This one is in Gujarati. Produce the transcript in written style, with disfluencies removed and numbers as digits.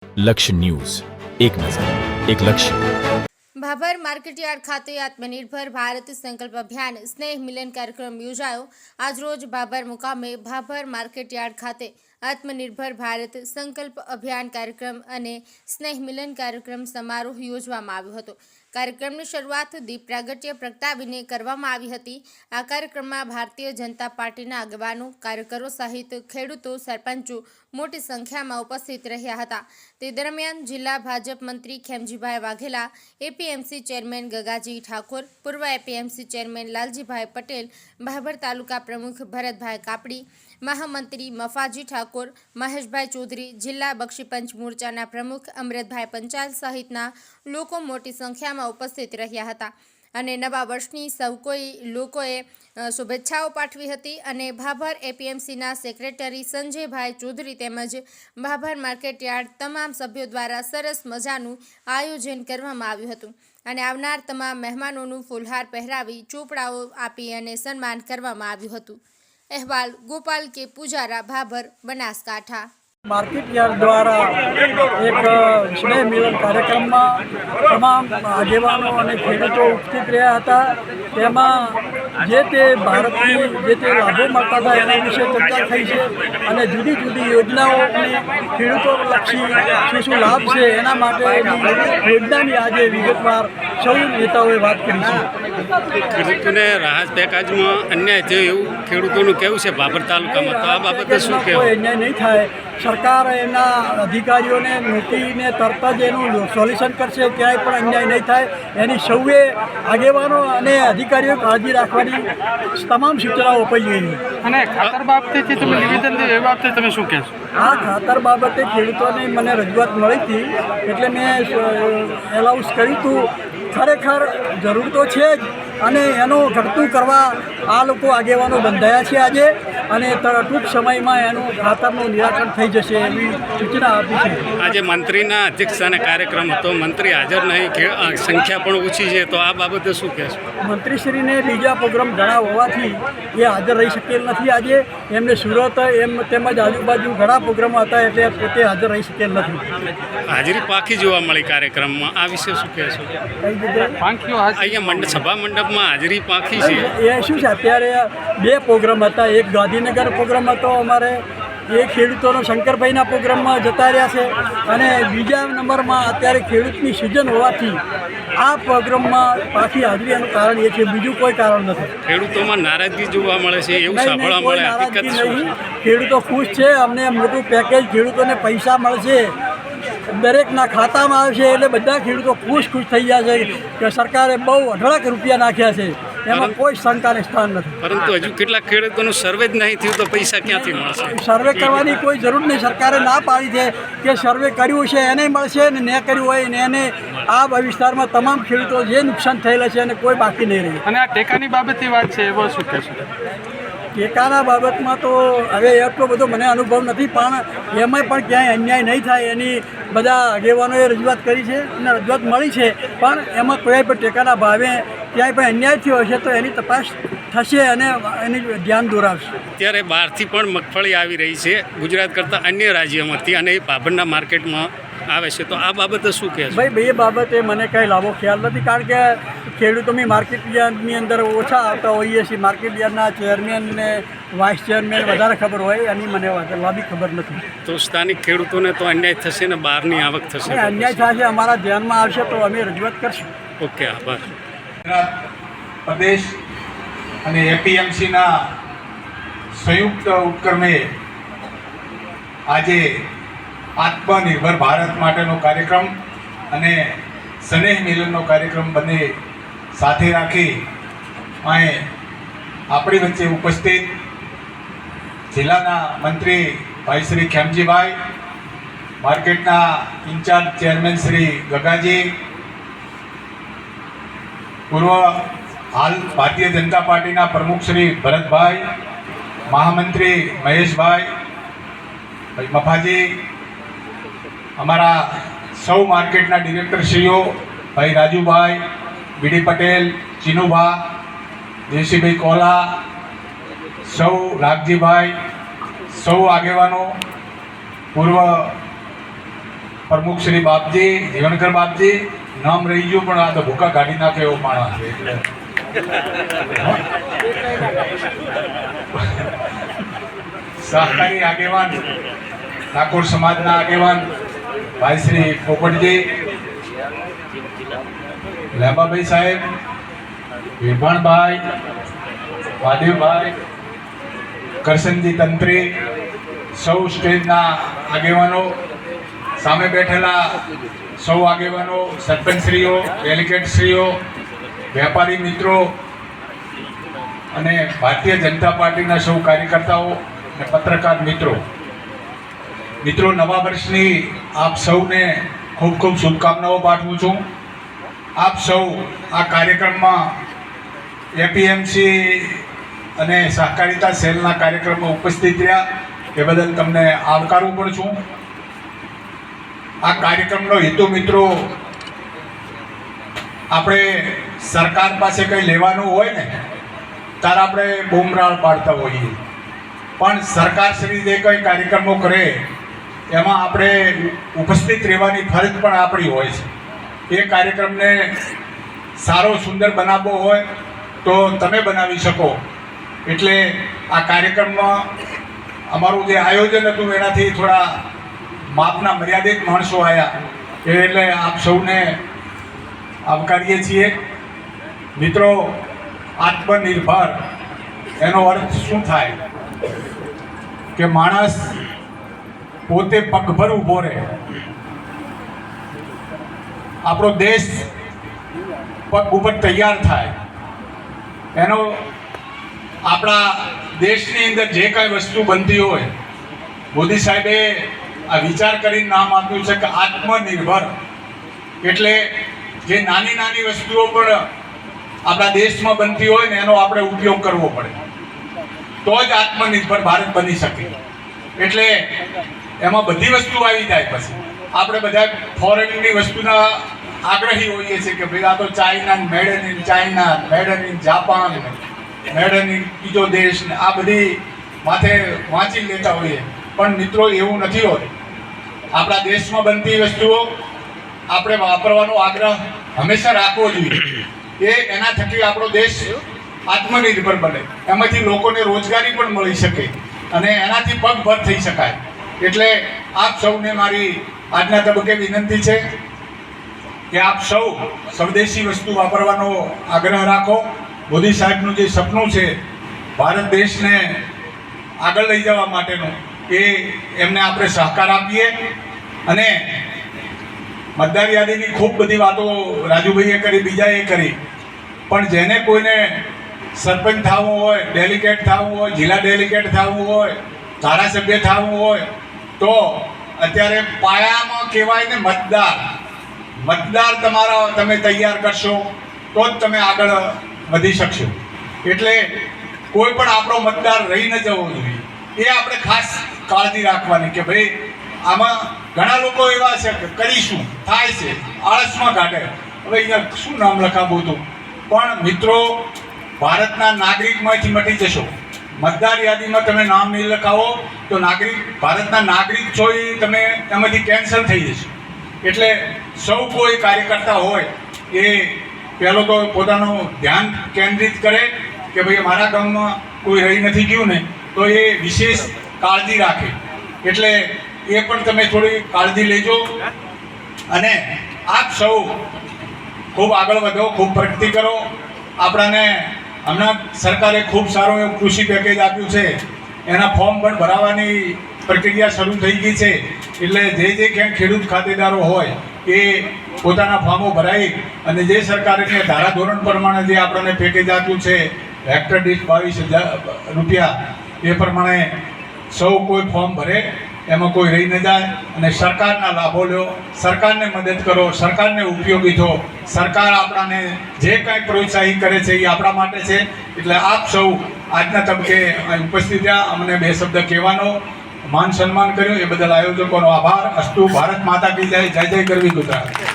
લક્ષ્ય ન્યૂઝ, એક નજર, એક લક્ષ્ય. ભાભર માર્કેટયાર્ડ ખાતે આત્મનિર્ભર ભારત સંકલ્પ અભિયાન સ્નેહ મિલન કાર્યક્રમ યોજાયો. આજરોજ ભાભર મુકામે ભાભર માર્કેટયાર્ડ ખાતે આત્મનિર્ભર ભારત સંકલ્પ અભિયાન કાર્યક્રમ અને સ્નેહ મિલન કાર્યક્રમ સમારોહ યોજવામાં આવ્યો હતો. કાર્યક્રમની શરૂઆત દીપ પ્રાગટ્ય પ્રગટાવીને કરવામાં આવી હતી. આ કાર્યક્રમમાં ભારતીય જનતા પાર્ટીના આગેવાનો, કાર્યકરો સહિત ખેડૂતો, સરપંચો મોટી સંખ્યામાં ઉપસ્થિત રહ્યા હતા. તે દરમિયાન જિલ્લા ભાજપ મંત્રી ખેમજીભાઈ વાઘેલા, એપીએમસી ચેરમેન ગગાજી ઠાકોર, પૂર્વ એપીએમસી ચેરમેન લાલજીભાઈ પટેલ, ભાભર તાલુકા પ્રમુખ ભરતભાઈ કાપડી, મહામંત્રી મફાજી ઠાકોર, મહેશભાઈ ચૌધરી, જિલ્લા બક્ષીપંચ મોરચાના પ્રમુખ અમૃતભાઈ પંચાલ સહિતના લોકો મોટી સંખ્યામાં ઉપસ્થિત રહ્યા હતા અને નવા વર્ષની સૌ કોઈ લોકોએ શુભેચ્છાઓ પાઠવી હતી. અને ભાભર એપીએમસીના સેક્રેટરી સંજયભાઈ ચૌધરી તેમજ ભાભર માર્કેટયાર્ડ તમામ સભ્યો દ્વારા સરસ મજાનું આયોજન કરવામાં આવ્યું હતું અને આવનાર તમામ મહેમાનોનું ફૂલહાર પહેરાવી ચોપડાઓ આપી અને સન્માન કરવામાં આવ્યું હતું. અહેવાલ ગોપાલ કે પૂજારા, ભાભર, બનાસકાંઠા. માર્કેટયાર્ડ દ્વારા એક સ્નેહ મિલન કાર્યક્રમમાં તમામ આગેવાનો અને ખેડૂતો ઉપસ્થિત રહ્યા હતા. તેમાં જે તે ભારતની જે તે લાભો મળતા હતા એના વિશે ચર્ચા થઈ છે અને જુદી જુદી યોજનાઓ અને ખેડૂતોલક્ષી શું લાભ છે એના માટેની યોજનાની આજે વિગતવાર સૌ નેતાઓએ વાત કરી છે. ખેડૂતોને રાહત પેકેજમાં અન્યાય થયો એવું ખેડૂતોનું કહેવું છે ભાભર તાલુકામાં, તો આ બાબતે શું કહેવું? કોઈ અન્યાય નહીં થાય. સરકાર એના અધિકારીઓને મૂકીને તરત જ એનું સોલ્યુશન કરશે. ક્યાંય પણ અન્યાય નહીં થાય એની સૌએ આગેવાનો અને અધિકારીઓ કાળજી રાખવાની તમામ સૂચનાઓ અપાઈ ગઈ. અને ખાતર બાબતે તમે નિવેદન દે એ બાબતે તમે શું કહેશો? આ ખાતર બાબતે ખેડૂતોની મને રજૂઆત મળી હતી એટલે મેં એલાઉન્સ કર્યું હતું. ખરેખર જરૂર તો છે જ અને એનું ઘટતું કરવા આ લોકો આગેવાનો બંધાયા છે આજે અને ટૂંક સમયમાં એનું ખાતરનું નિરાકરણ થઈ જશે એવી સૂચના આપી છે. આજે મંત્રીના અધ્યક્ષસ્થાને કાર્યક્રમ હતો, મંત્રી હાજર નહીં, સંખ્યા પણ ઓછી છે, તો આ બાબતે શું કહેશો? મંત્રીશ્રીને બીજા પ્રોગ્રામ ઘણા હોવાથી એ હાજર રહી શકેલ નથી. આજે એમને સુરત તેમજ આજુબાજુ ઘણા પ્રોગ્રામો હતા એટલે પોતે હાજર રહી શકેલ નથી. હાજરી પાકી જોવા મળી કાર્યક્રમમાં, આ વિશે શું કહેશો? અહીંયા સભા મંડપમાં હાજરી પાકી છે. એ શું છે, અત્યારે બે પ્રોગ્રામ હતા. એક ગાંધીનગર પ્રોગ્રામ હતો અમારે, એ ખેડૂતોનો શંકરભાઈના પ્રોગ્રામમાં જતા રહ્યા છે અને બીજા નંબરમાં અત્યારે ખેડૂતની સિઝન હોવાથી આ પ્રોગ્રામમાં પાછી હાજરી એનું કારણ એ છે, બીજું કોઈ કારણ નથી. ખેડૂતોમાં નારાજગી જોવા મળે છે એવું સાંભળવા મળે, હકીકત શું છે? ખેડૂતો ખુશ છે. અમને મોટું પેકેજ, ખેડૂતોને પૈસા મળશે, દરેકના ખાતામાં આવશે એટલે બધા ખેડૂતો ખુશ થઈ ગયા છે કે સરકારે બહુ અઢળક રૂપિયા નાખ્યા છે, એમાં કોઈ શંકાને સ્થાન નથી. પરંતુ હજુ કેટલાક ખેડૂતોનું સર્વે જ નહીં થયું તો પૈસા ક્યાંથી મળશે? સર્વે કરવાની કોઈ જરૂર નહીં. સરકારે ના પાડી છે કે સર્વે કર્યું છે એને મળશે ને ન કર્યું હોય ને એને. આ વિસ્તારમાં તમામ ખેડૂતો જે નુકસાન થયેલા છે એને કોઈ બાકી નહીં રહે. અને આ ટેકાની બાબતની વાત છે, એવો શું કહેશો? ટેકાના બાબતમાં તો હવે એટલો બધો મને અનુભવ નથી, પણ એમાં પણ ક્યાંય અન્યાય નહીં થાય એની બધા આગેવાનોએ રજૂઆત કરી છે અને રજૂઆત મળી છે. પણ એમાં કોઈ પણ ટેકાના ભાવે ક્યાંય પણ અન્યાય થયો હશે તો એની તપાસ થશે અને એની ધ્યાન દોરાવશે. અત્યારે બહારથી પણ મગફળી આવી રહી છે ગુજરાત કરતાં અન્ય રાજ્યોમાંથી અને એ ભાભરના માર્કેટમાં આવે છે, તો આ બાબતે શું કહેશો? ભાઈ એ બાબતે મને કંઈ લાભો ખ્યાલ નથી, કારણ કે ખેડૂતોની માર્કેટયાર્ડની અંદર ઓછા આવતા હોઈએ છીએ. માર્કેટયાર્ડના ચેરમેન ને વાઇસ ચેરમેન વધારે ખબર હોય, એની મને લાંબી ખબર નથી. તો સ્થાનિક ખેડૂતોને તો અન્યાય થશે ને બહારની આવક થશે? અન્યાય થશે, અમારા ધ્યાનમાં આવશે તો અમે રજૂઆત કરશું. ઓકે, આભાર. પ્રદેશ અને એપીએમસીના સંયુક્ત ઉપક્રમે આજે આત્મનિર્ભર ભારત માટેનો કાર્યક્રમ અને સ્નેહ મિલનનો કાર્યક્રમ બંને સાથે રાખી અહીં આપણી વચ્ચે ઉપસ્થિત જિલ્લાના મંત્રી ભાઈ શ્રી ખેમજીભાઈ, માર્કેટના ઇન્ચાર્જ ચેરમેન શ્રી ગગાજી, પૂર્વ હાલ ભારતીય જનતા પાર્ટીના પ્રમુખ શ્રી ભરતભાઈ, મહામંત્રી મહેશભાઈ મફાજી, અમારા સૌ માર્કેટના ડિરેક્ટરશ્રીઓ ભાઈ રાજુભાઈ, બીડી પટેલ, ચીનુભા, દેશીભાઈ કોલા, સૌ રાગજીભાઈ, સૌ આગેવાનો, પૂર્વ પ્રમુખ શ્રી બાપજી જીવનકર બાપજી નામ રહી ગયું પણ આ તો ભૂકા કાઢી નાખે એવો માણસ છે એટલે સહકારી આગેવાન ઠાકોર સમાજના આગેવાન ભાઈ શ્રી પોપટજી લેબાભાઈ સાહેબ વિભાણભાઈ વાદેવભાઈ કરશનજી તંત્રી સૌ સ્ટેજના આગેવાનો સામે બેઠેલા સૌ આગેવાનો સરપંચશ્રીઓ ડેલિગેટશ્રીઓ વેપારી મિત્રો અને ભારતીય જનતા પાર્ટીના સૌ કાર્યકર્તાઓ અને પત્રકાર મિત્રો નવા વર્ષની આપ સૌને ખૂબ ખૂબ શુભકામનાઓ પાઠવું છું. આપ સૌ આ કાર્યક્રમમાં એપીએમસી અને સહકારિતા સેલના કાર્યક્રમમાં ઉપસ્થિત રહ્યા એ બદલ તમને આવકારું પણ છું. આ કાર્યક્રમનો હેતુ મિત્રો આપણે સરકાર પાસે કંઈ લેવાનું હોય ને ત્યારે આપણે બૂમરાળ પાડતા હોઈએ, પણ સરકારશ્રી જે કંઈ કાર્યક્રમો કરે એમાં આપણે ઉપસ્થિત રહેવાની ફરજ પણ આપણી હોય છે. એ કાર્યક્રમને સારો સુંદર બનાવવો હોય તો તમે બનાવી શકો. એટલે આ કાર્યક્રમમાં અમારું જે આયોજન હતું એનાથી થોડા માપના મર્યાદિત માણસો આવ્યા એટલે આપ સૌને આવકારીએ છીએ. મિત્રો, આત્મનિર્ભર એનો અર્થ શું થાય કે માણસ પોતે પગભર ઊભો રહે. આપણો દેશ પગ ઉપર તૈયાર થાય. એનો આપણા દેશની અંદર જે કાંઈ વસ્તુ બનતી હોય, મોદી સાહેબે આ વિચાર કરીને નામ આપ્યું છે કે આત્મનિર્ભર. એટલે જે નાની નાની વસ્તુઓ પણ આપણા દેશમાં બનતી હોય ને એનો આપણે ઉપયોગ કરવો પડે તો જ આત્મનિર્ભર ભારત બની શકે. એટલે એમાં બધી વસ્તુ આવી જાય. પછી આપણે બધા ફોરેનની વસ્તુના આગ્રહી હોઈએ છીએ કે ભાઈ આ તો China, made in China, made in Japan, made in બીજો દેશ ને આ બધી માથે વાંચી લેતા હોઈએ, પણ મિત્રો એવું નથી હોતું. આપણા દેશમાં બનતી વસ્તુઓ આપણે વાપરવાનો આગ્રહ હંમેશા રાખવો જોઈએ. એના થકી આપણો દેશ આત્મનિર્ભર બને, એમાંથી લોકોને રોજગારી પણ મળી શકે અને એનાથી પગભર થઈ શકાય. એટલે આપ સૌને મારી આજના તબક્કે વિનંતી છે કે આપ સૌ સ્વદેશી વસ્તુ વાપરવાનો આગ્રહ રાખો. મોદી સાહેબનું જે સપનું છે ભારત દેશને આગળ લઈ જવા માટેનું, એ એમને આપણે સહકાર આપીએ. અને મતદાર યાદીની ખૂબ બધી વાતો રાજુભાઈએ કરી, બીજાએ કરી, પણ જેને કોઈને સરપંચ થવું હોય, ડેલિગેટ થવું હોય, જિલ્લા ડેલિગેટ થવું હોય, ધારાસભ્ય થવું હોય તો અત્યારે પાયામાં કહેવાય ને મતદાર તમે તૈયાર કરશો તો જ તમે આગળ વધી શકશો. એટલે કોઈ પણ આપણો મતદાર રહી ન જવો જોઈએ, એ આપણે ખાસ કાળજી રાખવાની કે ભાઈ આમાં ઘણા લોકો એવા છે કે કરીશું, થાય છે, આળસમાં કાઢે, હવે અહીંયા શું નામ લખાવું હતું. પણ મિત્રો, ભારતના નાગરિકમાંથી મટી જશો. મતદાર યાદીમાં તમે નામ નહીં લખાવો તો ભારતના નાગરિક છો એ તમે એમાંથી કેન્સલ થઈ જશે. એટલે સૌ કોઈ કાર્યકર્તા હોય એ પહેલો તો પોતાનું ધ્યાન કેન્દ્રિત કરે કે ભાઈ મારા ગામમાં કોઈ રહી નથી ગયું ને, તો એ વિશેષ કાળજી રાખે. એટલે એ પણ તમે થોડી કાળજી લેજો. અને આપ સૌ ખૂબ આગળ વધો, ખૂબ પ્રગતિ કરો. આપણાને હમણાં સરકારે ખૂબ સારું એવું કૃષિ પેકેજ આપ્યું છે, એના ફોર્મ પણ ભરાવાની પ્રક્રિયા શરૂ થઈ ગઈ છે. એટલે જે ક્યાંક ખેડૂત ખાતેદારો હોય એ પોતાના ફોર્મો ભરાઈ અને જે સરકારે ધારાધોરણ પ્રમાણે જે આપણને પેકેજ આપ્યું છે હેક્ટર દીઠ 22,000 રૂપિયા, એ પ્રમાણે સૌ કોઈ ફોર્મ ભરે, એમાં કોઈ રહી ન જાય અને સરકારના લાભો લો, સરકારને મદદ કરો, સરકારને ઉપયોગી થો. સરકાર આપણાને જે કાંઈ પ્રોત્સાહિત કરે છે એ આપણા માટે છે. એટલે આપ સૌ આજના તબક્કે ઉપસ્થિત રહ્યા, અમને 2 શબ્દ કહેવાનો માન સન્માન કર્યું એ બદલ આયોજકોનો આભાર. અસ્તુ. ભારત માતા કી જય. જય જય ગરવી ગુજરાત.